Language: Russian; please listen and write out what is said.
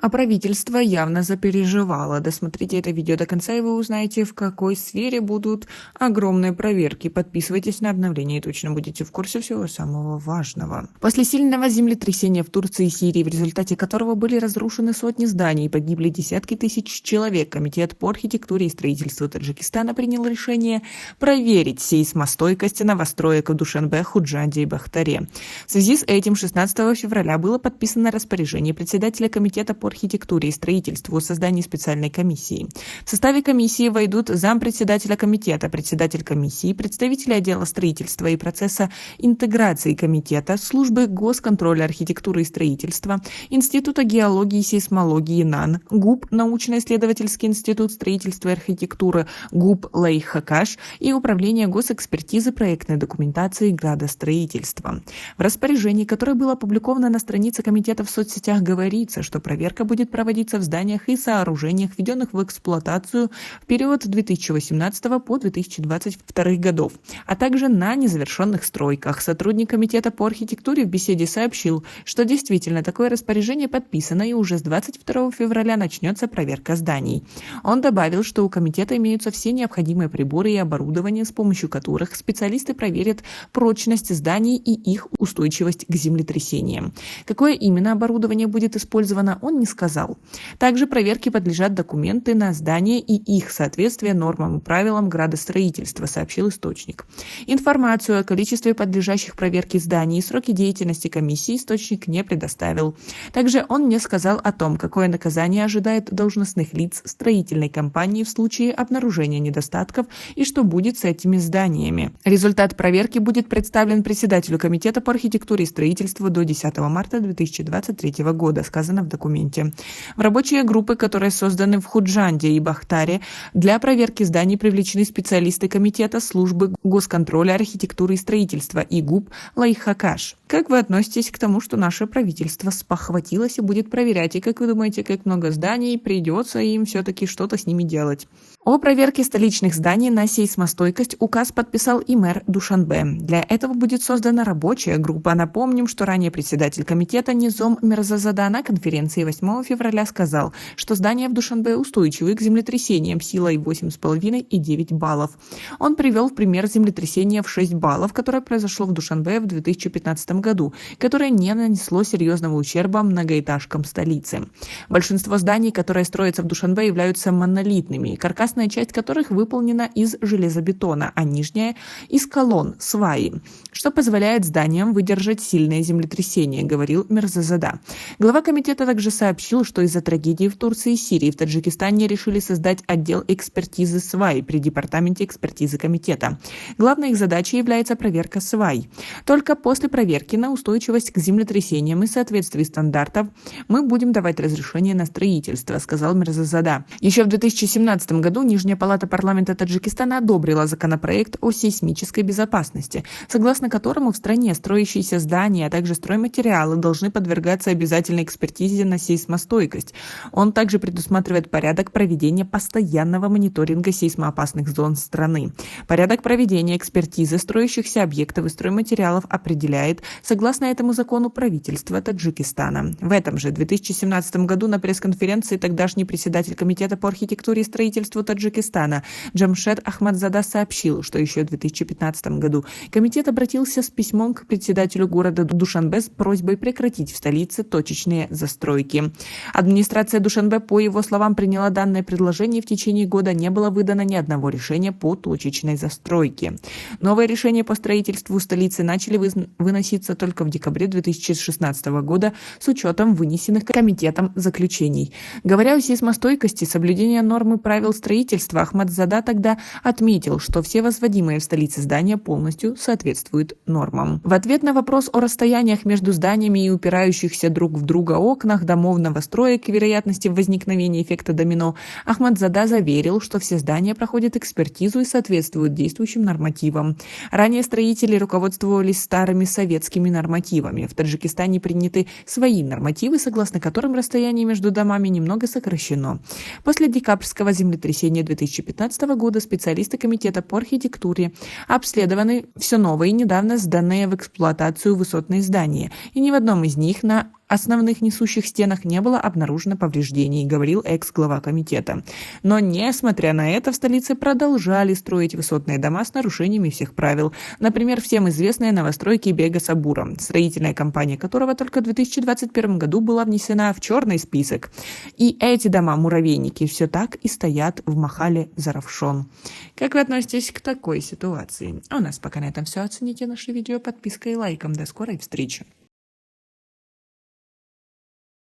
А правительство явно запереживало. Досмотрите это видео до конца, и вы узнаете, в какой сфере будут огромные проверки. Подписывайтесь на обновления, и точно будете в курсе всего самого важного. После сильного землетрясения в Турции и Сирии, в результате которого были разрушены сотни зданий и погибли десятки тысяч человек, Комитет по архитектуре и строительству Таджикистана принял решение проверить сейсмостойкость новостроек в Душанбе, Худжанде и Бахтаре. В связи с этим 16 февраля было подписано распоряжение председателя Комитета по архитектуре и строительству о создании специальной комиссии. В составе комиссии войдут зампредседателя комитета, председатель комиссии, представители отдела строительства и процесса интеграции комитета, службы госконтроля архитектуры и строительства, Института геологии и сейсмологии НАН, ГУП, научно-исследовательский институт строительства и архитектуры ГУП Лайхакаш и Управление госэкспертизы проектной документации и градостроительства. В распоряжении, которое было опубликовано на странице комитета в соцсетях, говорится, что проверка будет проводиться в зданиях и сооружениях, введенных в эксплуатацию в период с 2018 по 2022 годов, а также на незавершенных стройках. Сотрудник Комитета по архитектуре в беседе сообщил, что действительно такое распоряжение подписано, и уже с 22 февраля начнется проверка зданий. Он добавил, что у комитета имеются все необходимые приборы и оборудование, с помощью которых специалисты проверят прочность зданий и их устойчивость к землетрясениям. Какое именно оборудование будет использовано, он не сказал. Также проверке подлежат документы на здание и их соответствие нормам и правилам градостроительства, сообщил источник. Информацию о количестве подлежащих проверке зданий и сроке деятельности комиссии источник не предоставил. Также он не сказал о том, какое наказание ожидает должностных лиц строительной компании в случае обнаружения недостатков и что будет с этими зданиями. Результат проверки будет представлен председателю Комитета по архитектуре и строительству до 10 марта 2023 года, сказано в документе. В рабочие группы, которые созданы в Худжанде и Бахтаре, для проверки зданий привлечены специалисты Комитета службы госконтроля архитектуры и строительства и ГУП Лайхакаш. Как вы относитесь к тому, что наше правительство спохватилось и будет проверять? И как вы думаете, как много зданий придется им все-таки что-то с ними делать? О проверке столичных зданий на сейсмостойкость указ подписал и мэр Душанбе. Для этого будет создана рабочая группа. Напомним, что ранее председатель комитета Низом Мирзазада на конференции 8 февраля сказал, что здания в Душанбе устойчивы к землетрясениям силой 8,5 и 9 баллов. Он привел в пример землетрясение в 6 баллов, которое произошло в Душанбе в 2015 году, которое не нанесло серьезного ущерба многоэтажкам столицы. Большинство зданий, которые строятся в Душанбе, являются монолитными, каркасная часть которых выполнена из железобетона, а нижняя – из колонн, сваи, что позволяет зданиям выдержать сильное землетрясение, говорил Мирзазада. Глава комитета также сообщил, что из-за трагедии в Турции и Сирии в Таджикистане решили создать отдел экспертизы свай при департаменте экспертизы комитета. Главной их задачей является проверка свай. Только после проверки на устойчивость к землетрясениям и соответствии стандартов мы будем давать разрешение на строительство, сказал Мирзазада. Еще в 2017 году Нижняя палата парламента Таджикистана одобрила законопроект о сейсмической безопасности, согласно которому в стране строящиеся здания, а также стройматериалы должны подвергаться обязательной экспертизе на сейсмостойкость. Он также предусматривает порядок проведения постоянного мониторинга сейсмоопасных зон страны. Порядок проведения экспертизы строящихся объектов и стройматериалов определяет, согласно этому закону, правительство Таджикистана. В этом же 2017 году на пресс-конференции тогдашний председатель Комитета по архитектуре и строительству Таджикистана Джамшед Ахмадзада сообщил, что еще в 2015 году комитет обратился с письмом к председателю города Душанбе с просьбой прекратить в столице точечные застройки. Администрация Душанбе, по его словам, приняла данное предложение, и в течение года не было выдано ни одного решения по точечной застройке. Новые решения по строительству столицы начали выноситься только в декабре 2016 года с учетом вынесенных комитетом заключений. Говоря о сейсмостойкости, соблюдение норм и правил строительства, Ахмадзада тогда отметил, что все возводимые в столице здания полностью соответствуют нормам. В ответ на вопрос о расстояниях между зданиями и упирающихся друг в друга окнах домов новостроек и вероятности возникновения эффекта домино, Ахмадзада заверил, что все здания проходят экспертизу и соответствуют действующим нормативам. Ранее строители руководствовались старыми советскими нормативами. В Таджикистане приняты свои нормативы, согласно которым расстояние между домами немного сокращено. После декабрьского землетрясения 2015 года специалисты Комитета по архитектуре обследованы все новые и недавно сданные в эксплуатацию высотные здания, и ни в одном из них на основных несущих стенах не было обнаружено повреждений, говорил экс-глава комитета. Но, несмотря на это, в столице продолжали строить высотные дома с нарушениями всех правил. Например, всем известные новостройки Бега Сабура, строительная компания которого только в 2021 году была внесена в черный список. И эти дома-муравейники все так и стоят в Махале Заравшон. Как вы относитесь к такой ситуации? А у нас пока на этом все. Оцените наше видео подпиской и лайком. До скорой встречи.